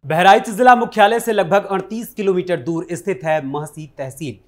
बहराइच जिला मुख्यालय से लगभग 38 किलोमीटर दूर स्थित है महसी तहसील।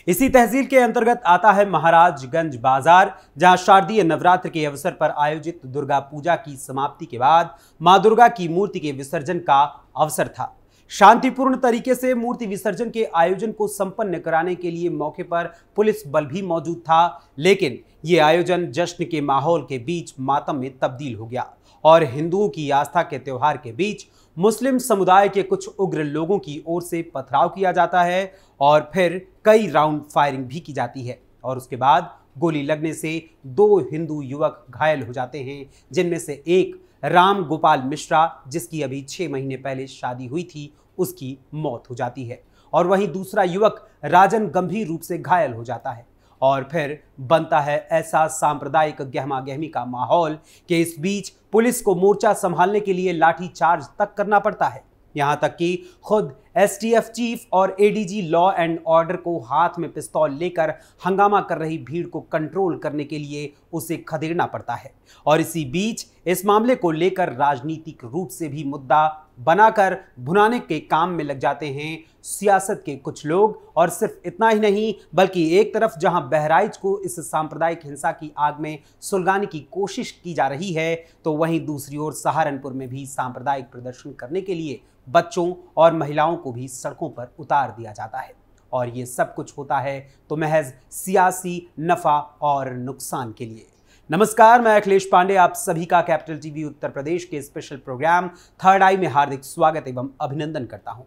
इसी तहसील के अंतर्गत आता है महाराजगंज बाजार, जहां शारदीय नवरात्र के अवसर पर आयोजित दुर्गा पूजा की समाप्ति के बाद मां दुर्गा की मूर्ति के विसर्जन का अवसर था। शांतिपूर्ण तरीके से मूर्ति विसर्जन के आयोजन को संपन्न कराने के लिए मौके पर पुलिस बल भी मौजूद था, लेकिन ये आयोजन जश्न के माहौल के बीच मातम में तब्दील हो गया और हिंदुओं की आस्था के त्योहार के बीच मुस्लिम समुदाय के कुछ उग्र लोगों की ओर से पथराव किया जाता है और फिर कई राउंड फायरिंग भी की जाती है और उसके बाद गोली लगने से 2 हिंदू युवक घायल हो जाते हैं, जिनमें से एक राम गोपाल मिश्रा, जिसकी अभी 6 महीने पहले शादी हुई थी, उसकी मौत हो जाती है और वहीं दूसरा युवक राजन गंभीर रूप से घायल हो जाता है। और फिर बनता है ऐसा सांप्रदायिक गहमा गहमी का माहौल कि इस बीच पुलिस को मोर्चा संभालने के लिए लाठी चार्ज तक करना पड़ता है। यहां तक कि खुद एसटीएफ चीफ और एडीजी लॉ एंड ऑर्डर को हाथ में पिस्तौल लेकर हंगामा कर रही भीड़ को कंट्रोल करने के लिए उसे खदेड़ना पड़ता है। और इसी बीच इस मामले को लेकर राजनीतिक रूप से भी मुद्दा बनाकर भुनाने के काम में लग जाते हैं सियासत के कुछ लोग। और सिर्फ इतना ही नहीं, बल्कि एक तरफ जहां बहराइच को इस सांप्रदायिक हिंसा की आग में सुलगाने की कोशिश की जा रही है, तो वहीं दूसरी ओर सहारनपुर में भी सांप्रदायिक प्रदर्शन करने के लिए बच्चों और महिलाओं को भी सड़कों पर उतार दिया जाता है। और ये सब कुछ होता है तो महज सियासी नफा और नुकसान के लिए। नमस्कार, मैं अखिलेश पांडे आप सभी का कैपिटल टीवी उत्तर प्रदेश के स्पेशल प्रोग्राम थर्ड आई में हार्दिक स्वागत एवं अभिनंदन करता हूं।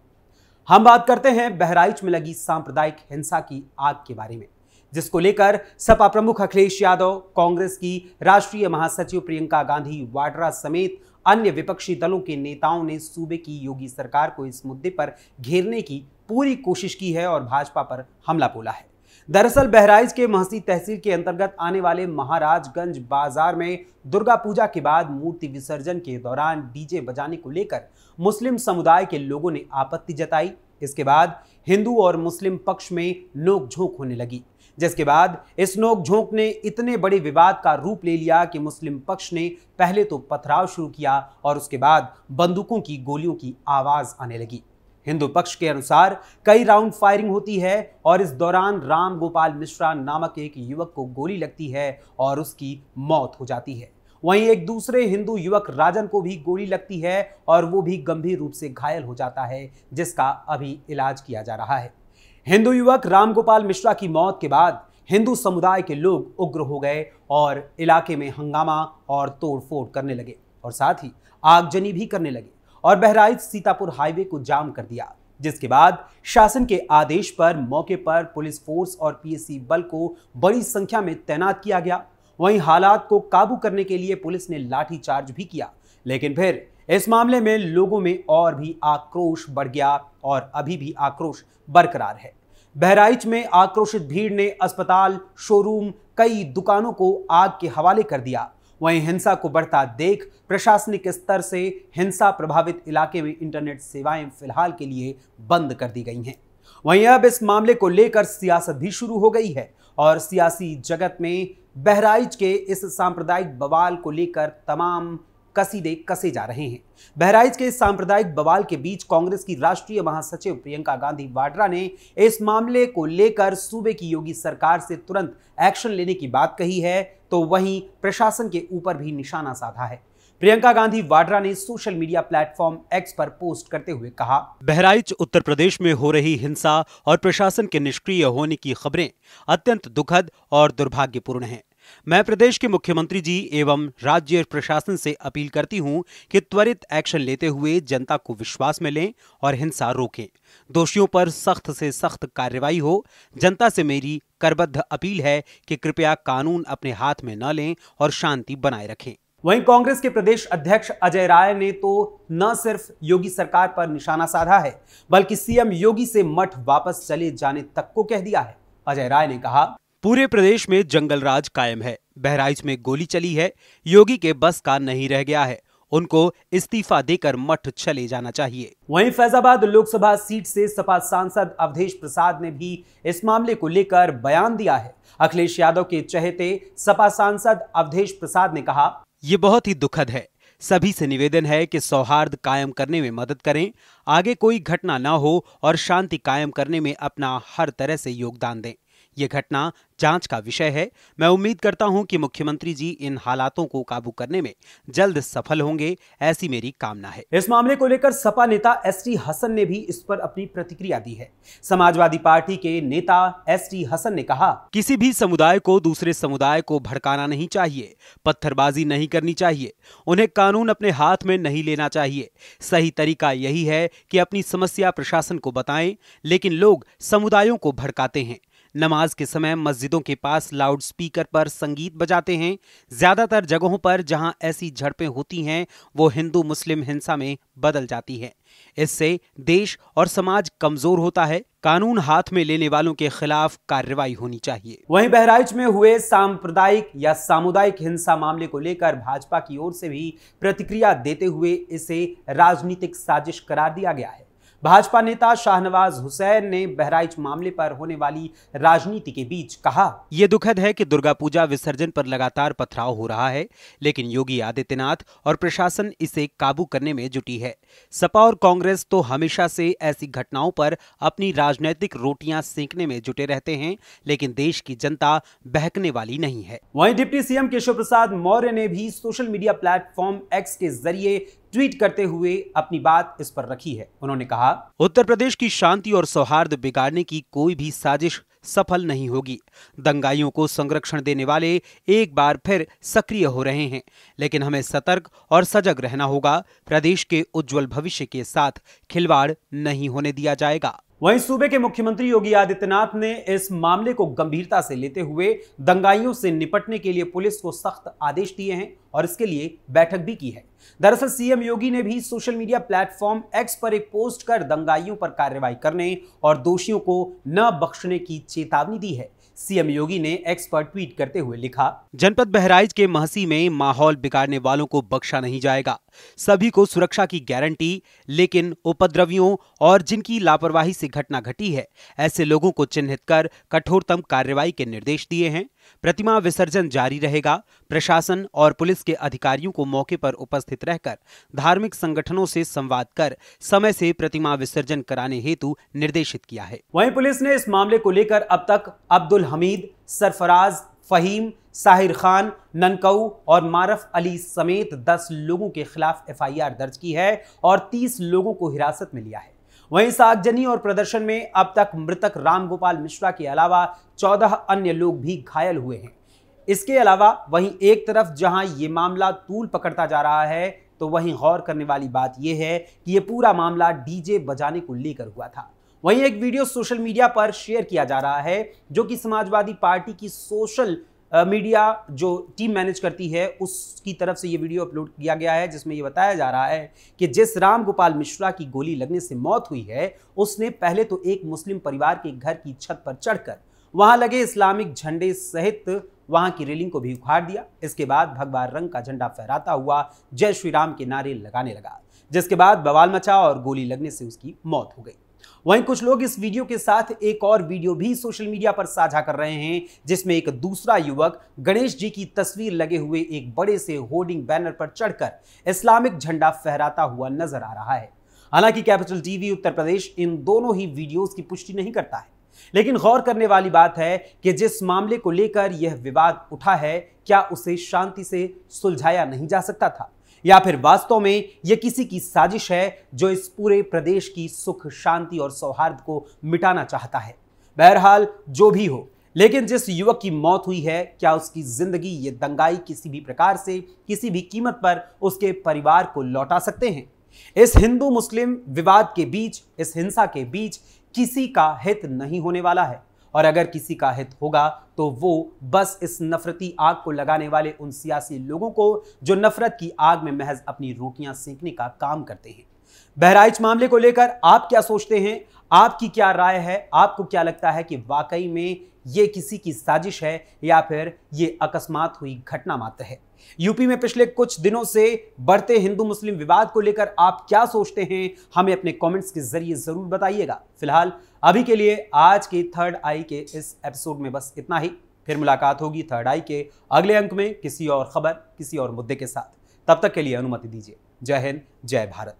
हम बात करते हैं बहराइच में लगी सांप्रदायिक हिंसा की आग के बारे में, जिसको लेकर सपा प्रमुख अखिलेश यादव, कांग्रेस की राष्ट्रीय महासचिव प्रियंका गांधी वाड्रा समेत अन्य विपक्षी दलों के नेताओं ने सूबे की योगी सरकार को इस मुद्दे पर घेरने की पूरी कोशिश की है और भाजपा पर हमला बोला है। दरअसल बहराइच के महसी तहसील के अंतर्गत आने वाले महाराजगंज बाजार में दुर्गा पूजा के बाद मूर्ति विसर्जन के दौरान डीजे बजाने को लेकर मुस्लिम समुदाय के लोगों ने आपत्ति जताई। इसके बाद हिंदू और मुस्लिम पक्ष में नोकझोंक होने लगी, जिसके बाद इस नोकझोंक ने इतने बड़े विवाद का रूप ले लिया कि मुस्लिम पक्ष ने पहले तो पथराव शुरू किया और उसके बाद बंदूकों की गोलियों की आवाज आने लगी। हिंदू पक्ष के अनुसार कई राउंड फायरिंग होती है और इस दौरान राम गोपाल मिश्रा नामक एक युवक को गोली लगती है और उसकी मौत हो जाती है। वहीं एक दूसरे हिंदू युवक राजन को भी गोली लगती है और वो भी गंभीर रूप से घायल हो जाता है, जिसका अभी इलाज किया जा रहा है। हिंदू युवक राम गोपाल मिश्रा की मौत के बाद हिंदू समुदाय के लोग उग्र हो गए और इलाके में हंगामा और तोड़फोड़ करने लगे और साथ ही आगजनी भी करने लगे और बहराइच सीतापुर हाईवे को जाम कर दिया, जिसके बाद शासन के आदेश पर मौके पर पुलिस फोर्स और पीएसी बल को बड़ी संख्या में तैनात किया गया। वहीं हालात को काबू करने के लिए पुलिस ने लाठीचार्ज भी किया, लेकिन फिर इस मामले में लोगों में और भी आक्रोश बढ़ गया और अभी भी आक्रोश बरकरार है। बहराइच में आक्रोशित भीड़ ने अस्पताल, शोरूम, कई दुकानों को आग के हवाले कर दिया। वहीं हिंसा को बढ़ता देख प्रशासनिक स्तर से हिंसा प्रभावित इलाके में इंटरनेट सेवाएं फिलहाल के लिए बंद कर दी गई हैं। वहीं अब इस मामले को लेकर सियासत भी शुरू हो गई है और सियासी जगत में बहराइच के इस सांप्रदायिक बवाल को लेकर तमाम कसीदे कसे जा रहे हैं। बहराइच के सांप्रदायिक बवाल के बीच कांग्रेस की राष्ट्रीय महासचिव प्रियंका गांधी वाड्रा ने इस मामले को लेकर सूबे की योगी सरकार से तुरंत एक्शन लेने की बात कही है, तो वहीं प्रशासन के ऊपर भी निशाना साधा है। प्रियंका गांधी वाड्रा ने सोशल मीडिया प्लेटफॉर्म एक्स पर पोस्ट करते हुए कहा, बहराइच उत्तर प्रदेश में हो रही हिंसा और प्रशासन के निष्क्रिय होने की खबरें अत्यंत दुखद और दुर्भाग्यपूर्ण हैं। मैं प्रदेश के मुख्यमंत्री जी एवं राज्य प्रशासन से अपील करती हूं कि त्वरित एक्शन लेते हुए जनता को विश्वास में लें और हिंसा रोकें। दोषियों पर सख्त से सख्त कार्रवाई हो। जनता से मेरी करबद्ध अपील है कि कृपया कानून अपने हाथ में न लें और शांति बनाए रखें। वहीं कांग्रेस के प्रदेश अध्यक्ष अजय राय ने तो न सिर्फ योगी सरकार पर निशाना साधा है, बल्कि सीएम योगी से मठ वापस चले जाने तक को कह दिया है। अजय राय ने कहा, पूरे प्रदेश में जंगल राज कायम है। बहराइच में गोली चली है, योगी के बस का नहीं रह गया है, उनको इस्तीफा देकर मठ चले जाना चाहिए। वहीं फैजाबाद लोकसभा सीट से सपा सांसद अवधेश प्रसाद ने भी इस मामले को लेकर बयान दिया है। अखिलेश यादव के चहेते सपा सांसद अवधेश प्रसाद ने कहा, ये बहुत ही दुखद है। सभी से निवेदन है कि सौहार्द कायम करने में मदद करें, आगे कोई घटना न हो और शांति कायम करने में अपना हर तरह से योगदान दें। ये घटना जांच का विषय है। मैं उम्मीद करता हूं कि मुख्यमंत्री जी इन हालातों को काबू करने में जल्द सफल होंगे, ऐसी मेरी कामना है। इस मामले को लेकर सपा नेता एसटी हसन ने भी इस पर अपनी प्रतिक्रिया दी है। समाजवादी पार्टी के नेता एसटी हसन ने कहा, किसी भी समुदाय को दूसरे समुदाय को भड़काना नहीं चाहिए, पत्थरबाजी नहीं करनी चाहिए, उन्हें कानून अपने हाथ में नहीं लेना चाहिए। सही तरीका यही है कि अपनी समस्या प्रशासन को बताएं, लेकिन लोग समुदायों को भड़काते हैं। नमाज के समय मस्जिदों के पास लाउड स्पीकर पर संगीत बजाते हैं। ज्यादातर जगहों पर जहां ऐसी झड़पें होती हैं वो हिंदू मुस्लिम हिंसा में बदल जाती हैं। इससे देश और समाज कमजोर होता है। कानून हाथ में लेने वालों के खिलाफ कार्रवाई होनी चाहिए। वहीं बहराइच में हुए सांप्रदायिक या सामुदायिक हिंसा मामले को लेकर भाजपा की ओर से भी प्रतिक्रिया देते हुए इसे राजनीतिक साजिश करार दिया गया है। भाजपा नेता शाहनवाज हुसैन ने बहराइच मामले पर होने वाली राजनीति के बीच कहा, यह दुखद है कि दुर्गा पूजा विसर्जन पर लगातार पथराव हो रहा है, लेकिन योगी आदित्यनाथ और प्रशासन इसे काबू करने में जुटी है। सपा और कांग्रेस तो हमेशा से ऐसी घटनाओं पर अपनी राजनीतिक रोटियां सेंकने में जुटे रहते हैं, लेकिन देश की जनता बहकने वाली नहीं है। वहीं डिप्टी सीएम केशव प्रसाद मौर्य ने भी सोशल मीडिया प्लेटफॉर्म एक्स के जरिए ट्वीट करते हुए अपनी बात इस पर रखी है। उन्होंने कहा, उत्तर प्रदेश की शांति और सौहार्द बिगाड़ने की कोई भी साजिश सफल नहीं होगी। दंगाइयों को संरक्षण देने वाले एक बार फिर सक्रिय हो रहे हैं, लेकिन हमें सतर्क और सजग रहना होगा। प्रदेश के उज्जवल भविष्य के साथ खिलवाड़ नहीं होने दिया जाएगा। वहीं सूबे के मुख्यमंत्री योगी आदित्यनाथ ने इस मामले को गंभीरता से लेते हुए दंगाइयों से निपटने के लिए पुलिस को सख्त आदेश दिए हैं और इसके लिए बैठक भी की है। दरअसल सीएम योगी ने भी सोशल मीडिया प्लेटफॉर्म एक्स पर एक पोस्ट कर दंगाइयों पर कार्रवाई करने और दोषियों को न बख्शने की चेतावनी दी है। सीएम योगी ने एक्स पर ट्वीट करते हुए लिखा, जनपद बहराइच के महसी में माहौल बिगाड़ने वालों को बख्शा नहीं जाएगा। सभी को सुरक्षा की गारंटी, लेकिन उपद्रवियों और जिनकी लापरवाही से घटना घटी है, ऐसे लोगों को चिन्हित कर कठोरतम कार्रवाई के निर्देश दिए हैं। प्रतिमा विसर्जन जारी रहेगा। प्रशासन और पुलिस के अधिकारियों को मौके पर उपस्थित रहकर धार्मिक संगठनों से संवाद कर समय से प्रतिमा विसर्जन कराने हेतु निर्देशित किया है। वहीं पुलिस ने इस मामले को लेकर अब तक अब्दुल हमीद, सरफराज, फहीम, साहिर खान, ननकऊ और मारफ अली समेत 10 लोगों के खिलाफ एफआईआर दर्ज की है और 30 लोगों को हिरासत में लिया है। वहीं इस आगजनी और प्रदर्शन में अब तक मृतक रामगोपाल मिश्रा के अलावा 14 अन्य लोग भी घायल हुए हैं। इसके अलावा वहीं एक तरफ जहां ये मामला तूल पकड़ता जा रहा है, तो वहीं गौर करने वाली बात यह है कि यह पूरा मामला डीजे बजाने को लेकर हुआ था। वहीं एक वीडियो सोशल मीडिया पर शेयर किया जा रहा है जो कि समाजवादी पार्टी की सोशल मीडिया जो टीम मैनेज करती है उसकी तरफ से ये वीडियो अपलोड किया गया है, जिसमें ये बताया जा रहा है कि जिस रामगोपाल मिश्रा की गोली लगने से मौत हुई है, उसने पहले तो एक मुस्लिम परिवार के घर की छत पर चढ़कर वहां लगे इस्लामिक झंडे सहित वहां की रेलिंग को भी उखाड़ दिया। इसके बाद भगवा रंग का झंडा फहराता हुआ जय श्री राम के नारे लगाने लगा, जिसके बाद बवाल मचा और गोली लगने से उसकी मौत हो गई। वहीं कुछ लोग इस वीडियो के साथ एक और वीडियो भी सोशल मीडिया पर साझा कर रहे हैं, जिसमें एक दूसरा युवक गणेश जी की तस्वीर लगे हुए एक बड़े से होर्डिंग बैनर पर चढ़कर इस्लामिक झंडा फहराता हुआ नजर आ रहा है। हालांकि कैपिटल टीवी उत्तर प्रदेश इन दोनों ही वीडियोस की पुष्टि नहीं करता है, लेकिन गौर करने वाली बात है कि जिस मामले को लेकर यह विवाद उठा है, क्या उसे शांति से सुलझाया नहीं जा सकता था, या फिर वास्तव में यह किसी की साजिश है जो इस पूरे प्रदेश की सुख, शांति और सौहार्द को मिटाना चाहता है। बहरहाल जो भी हो, लेकिन जिस युवक की मौत हुई है, क्या उसकी जिंदगी ये दंगाई किसी भी प्रकार से, किसी भी कीमत पर उसके परिवार को लौटा सकते हैं? इस हिंदू मुस्लिम विवाद के बीच, इस हिंसा के बीच किसी का हित नहीं होने वाला है, और अगर किसी का हित होगा तो वो बस इस नफरती आग को लगाने वाले उन सियासी लोगों को जो नफरत की आग में महज अपनी रोटियां सेंकने का काम करते हैं। बहराइच मामले को लेकर आप क्या सोचते हैं? आपकी क्या राय है? आपको क्या लगता है कि वाकई में ये किसी की साजिश है या फिर ये अकस्मात हुई घटना मात्र है? यूपी में पिछले कुछ दिनों से बढ़ते हिंदू मुस्लिम विवाद को लेकर आप क्या सोचते हैं? हमें अपने कमेंट्स के जरिए जरूर बताइएगा। फिलहाल अभी के लिए आज के थर्ड आई के इस एपिसोड में बस इतना ही। फिर मुलाकात होगी थर्ड आई के अगले अंक में किसी और खबर, किसी और मुद्दे के साथ। तब तक के लिए अनुमति दीजिए। जय हिंद, जय भारत।